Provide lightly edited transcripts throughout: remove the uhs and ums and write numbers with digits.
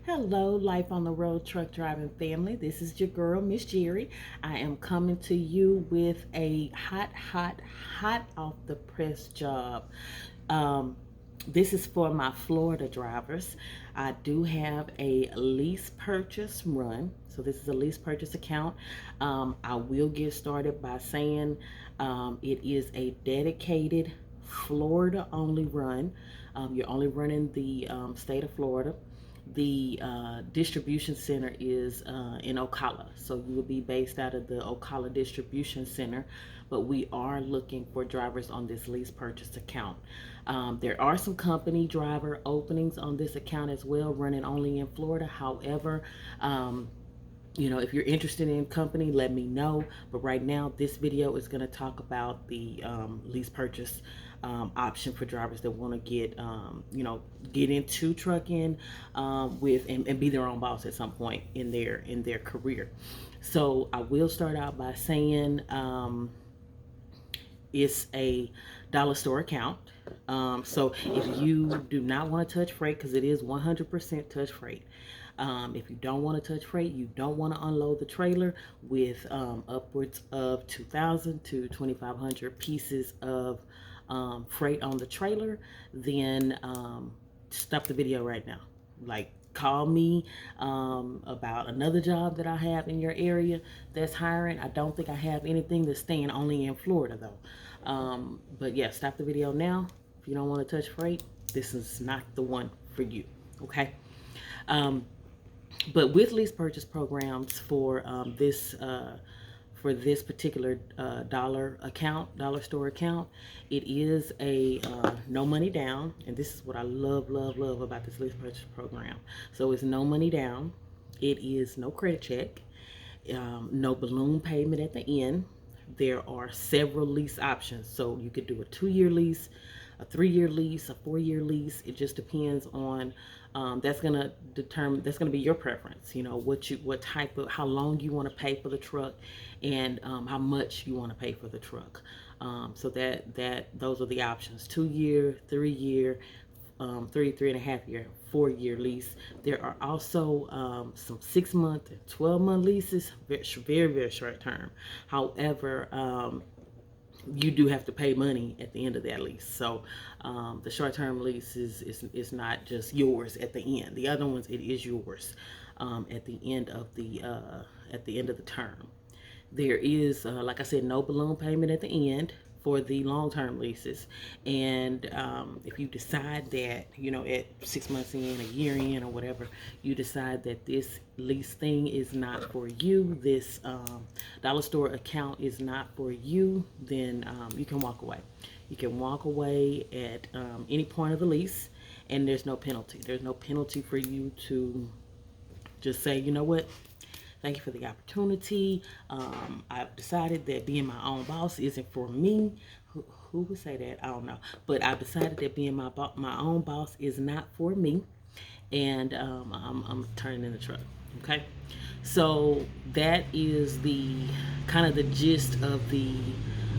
Hello, Life on the Road truck driving family. This is your girl, Miss Jerry. I am coming to you with a hot off the press job. Um, this is for my Florida drivers. I do have a lease purchase run. So this is a lease purchase account. I will get started by saying it is a dedicated Florida only run. You're only running the state of Florida. The distribution center is in Ocala, so you will be based out of the Ocala distribution center, but we are looking for drivers on this lease purchase account. There are some company driver openings on this account as well, running only in Florida. However, if you're interested in company, let me know. But right now, this video is going to talk about the lease purchase option for drivers that want to get into trucking with and be their own boss at some point in their career. So I will start out by saying it's a dollar store account. So if you do not want to touch freight, because it is 100% touch freight. If you don't want to touch freight, you don't want to unload the trailer with upwards of 2,000 to 2,500 pieces of freight on the trailer, then stop the video right now. Like, call me about another job that I have in your area that's hiring. I don't think I have anything that's staying only in Florida though. But yeah, stop the video now. If you don't want to touch freight, this is not the one for you. Okay. But with lease purchase programs for this particular dollar store account, it is a no money down, and this is what I love about this lease purchase program. So it's no money down, it is no credit check, no balloon payment at the end. There are several lease options, so you could do a 2-year lease, a 3-year lease, a 4-year lease. It just depends on that's gonna be your preference. What type of, how long you want to pay for the truck, and how much you want to pay for the truck. So those are the options: 2-year, 3-year, 3.5 year, 4-year lease. There are also some 6-month and 12-month leases, very short term. However, you do have to pay money at the end of that lease. So the short-term lease is not just yours at the end. The other ones, it is yours at the end of the term. There is, like I said, no balloon payment at the end for the long-term leases. And if you decide that, at 6 months in, a year in, or whatever, you decide that this lease thing is not for you, this dollar store account is not for you, then you can walk away. You can walk away at any point of the lease, and there's no penalty. There's no penalty for you to just say, you know what, thank you for the opportunity. I've decided that being my own boss isn't for me. Who would say that? I don't know. But I've decided that being my own boss is not for me. And I'm turning in the truck. Okay. So that is the kind of the gist of the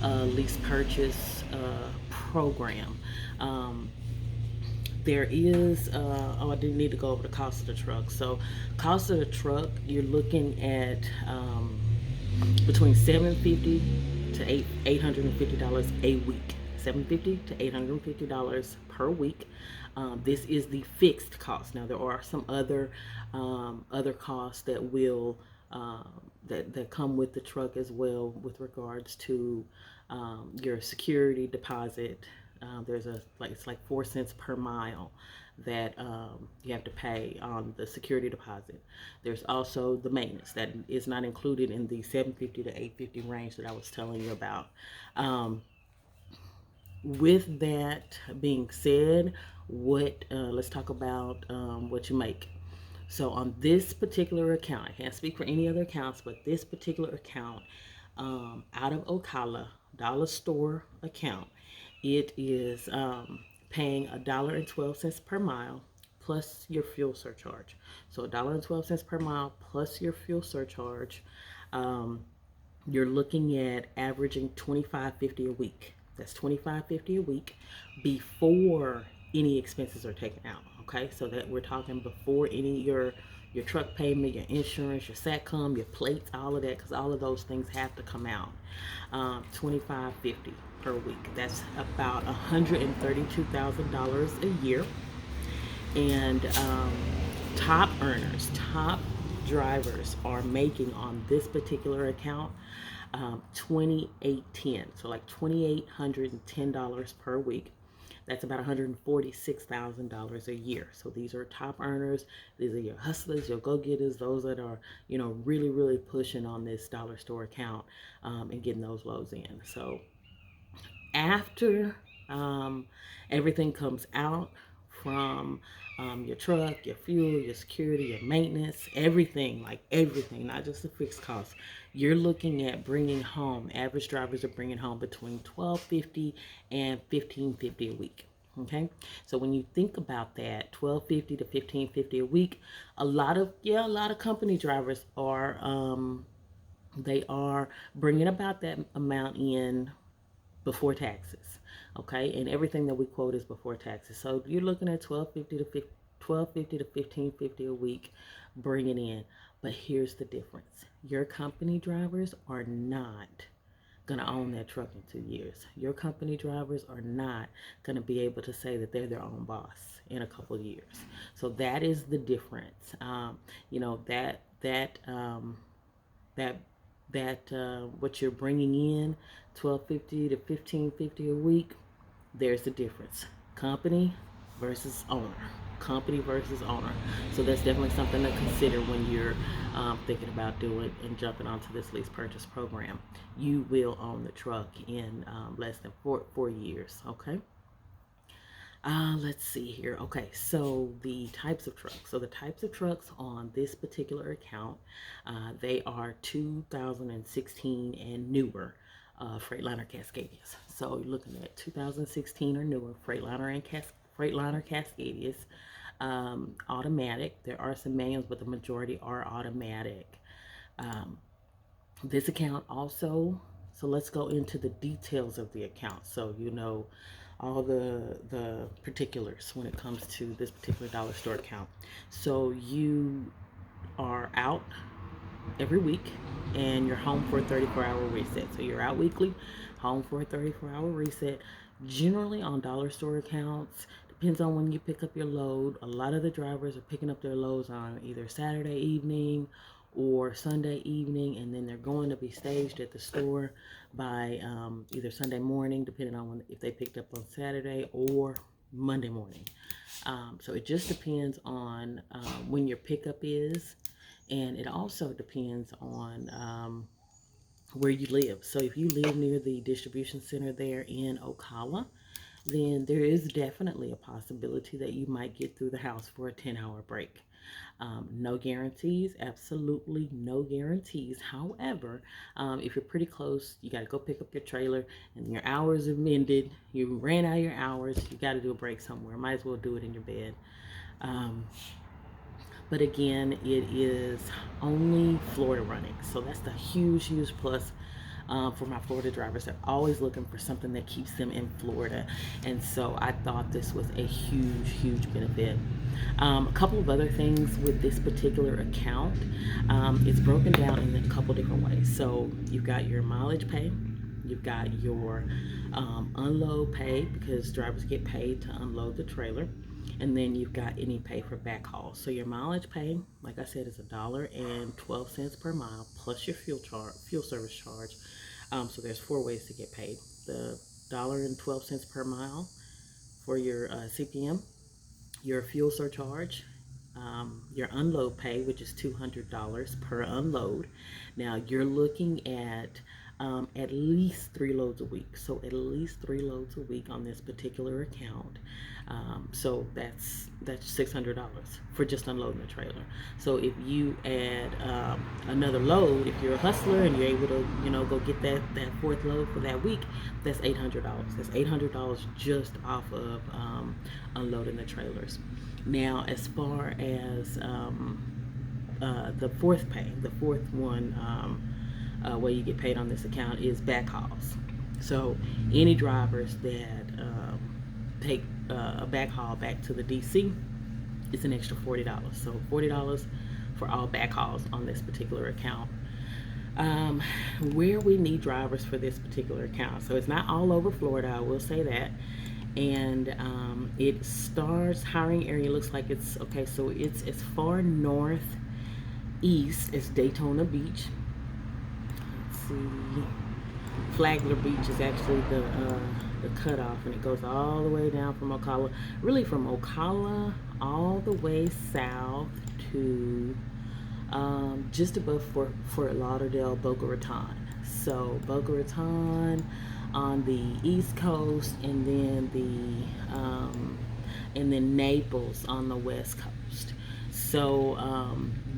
lease purchase program. There is I do need to go over the cost of the truck. So cost of the truck, you're looking at between $750 to $850 a week. $750 to $850 per week. This is the fixed cost. Now there are some other costs that will that come with the truck as well, with regards to your security deposit. There's it's like 4 cents per mile that you have to pay on the security deposit. There's also the maintenance that is not included in the 750 to 850 range that I was telling you about. With that being said, let's talk about what you make. So on this particular account, I can't speak for any other accounts, but this particular account, out of Ocala dollar store account, it is paying $1.12 per mile plus your fuel surcharge. So $1.12 per mile plus your fuel surcharge. You're looking at averaging $25.50 a week. That's $25.50 a week before any expenses are taken out. Okay, so that we're talking before any your truck payment, your insurance, your SATCOM, your plates, all of that, because all of those things have to come out. $25.50 per week. That's about $132,000 a year. And top earners, top drivers are making on this particular account 2810, so like $2,810 per week. That's about $146,000 a year. So these are top earners. These are your hustlers, your go-getters, those that are, really, really pushing on this dollar store account and getting those loads in. So after everything comes out from your truck, your fuel, your security, your maintenance, everything, like everything, not just the fixed costs, you're looking at bringing home, average drivers are bringing home between $1,250 and $1,550 a week. Okay, so when you think about that, $1,250 to $1,550 a week, a lot of company drivers are they are bringing about that amount in before taxes. Okay, and everything that we quote is before taxes. So you're looking at $1,250 to $1,550 a week bringing in. But here's the difference: your company drivers are not going to own that truck in 2 years. Your company drivers are not going to be able to say that they're their own boss in a couple of years. So that is the difference. What you're bringing in, $1,250 to $1,550 a week, there's the difference. Company versus owner. Company versus owner. So that's definitely something to consider when you're thinking about doing and jumping onto this lease purchase program. You will own the truck in less than four years. Okay. Let's see here. Okay, so the types of trucks. So the types of trucks on this particular account, they are 2016 and newer Freightliner Cascadias. So you're looking at 2016 or newer Freightliner Cascadias, automatic. There are some manuals, but the majority are automatic. This account also, so let's go into the details of the account. So all the particulars when it comes to this particular dollar store account. So you are out every week and you're home for a 34-hour reset. So you're out weekly, home for a 34-hour reset. Generally on dollar store accounts, depends on when you pick up your load. A lot of the drivers are picking up their loads on either Saturday evening or Sunday evening, and then they're going to be staged at the store by either Sunday morning, depending on if they picked up on Saturday, or Monday morning. So it just depends on when your pickup is, and it also depends on where you live. So if you live near the distribution center there in Ocala, then there is definitely a possibility that you might get through the house for a 10-hour break. No guarantees, absolutely no guarantees. However, if you're pretty close, you got to go pick up your trailer and your hours have ended. You ran out of your hours. You got to do a break somewhere. Might as well do it in your bed. But again, it is only Florida running. So that's the huge plus for my Florida drivers. They're always looking for something that keeps them in Florida. And so I thought this was a huge benefit. A couple of other things with this particular account. It's broken down in a couple different ways. So you've got your mileage pay. You've got your unload pay, because drivers get paid to unload the trailer. And then you've got any pay for backhaul. So your mileage pay, like I said, is $1.12 per mile plus your fuel service charge. So there's 4 ways to get paid. The $1.12 per mile for your CPM, your fuel surcharge, your unload pay, which is $200 per unload. Now you're looking at least 3 loads a week. So at least 3 loads a week on this particular account. So that's $600 for just unloading the trailer. So if you add another load, if you're a hustler and you're able to go get that 4th load for that week, that's $800. That's $800 just off of unloading the trailers. Now as far as the 4th pay, the 4th one way you get paid on this account is backhauls. So any drivers that take a backhaul back to the DC, it's an extra $40. So $40 for all backhauls on this particular account. Where we need drivers for this particular account. So it's not all over Florida, I will say that. And it starts, hiring area looks like it's, okay, so it's as far northeast as Daytona Beach. Let's see. Flagler Beach is actually the cutoff, and it goes all the way down from Ocala, really from Ocala all the way south to just above Fort Lauderdale, Boca Raton. So Boca Raton on the east coast, and then Naples on the west coast. So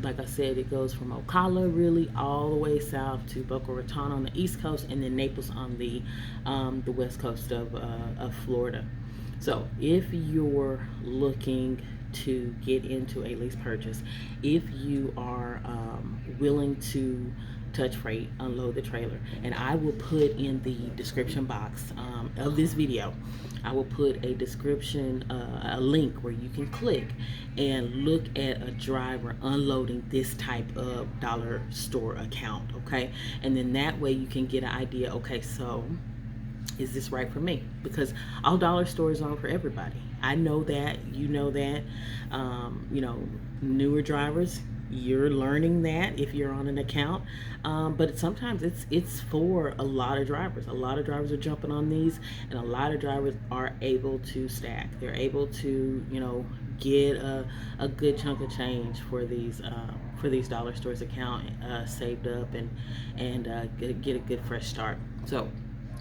like I said, it goes from Ocala really all the way south to Boca Raton on the east coast, and then Naples on the west coast of Florida. So if you're looking to get into a lease purchase, if you are willing to touch freight, unload the trailer, and I will put in the description box of this video, I will put a description, a link where you can click and look at a driver unloading this type of dollar store account, okay? And then that way you can get an idea, okay, so is this right for me? Because all dollar stores aren't for everybody. I know that, you know that. You know, newer drivers, you're learning that if you're on an account, but sometimes it's for a lot of drivers. A lot of drivers are jumping on these, and a lot of drivers are able to stack. They're able to, you know, get a good chunk of change for these dollar stores account saved up, and get a good fresh start. So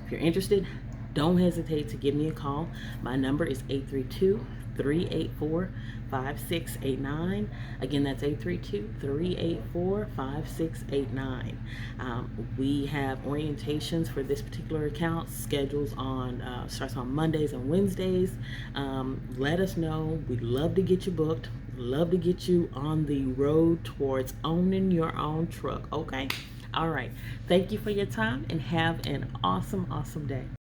if you're interested, don't hesitate to give me a call. My number is 832-384-5689. Again, that's 832-384-5689. We have orientations for this particular account. Schedules starts on Mondays and Wednesdays. Let us know. We'd love to get you booked. Love to get you on the road towards owning your own truck. Okay? All right. Thank you for your time, and have an awesome, awesome day.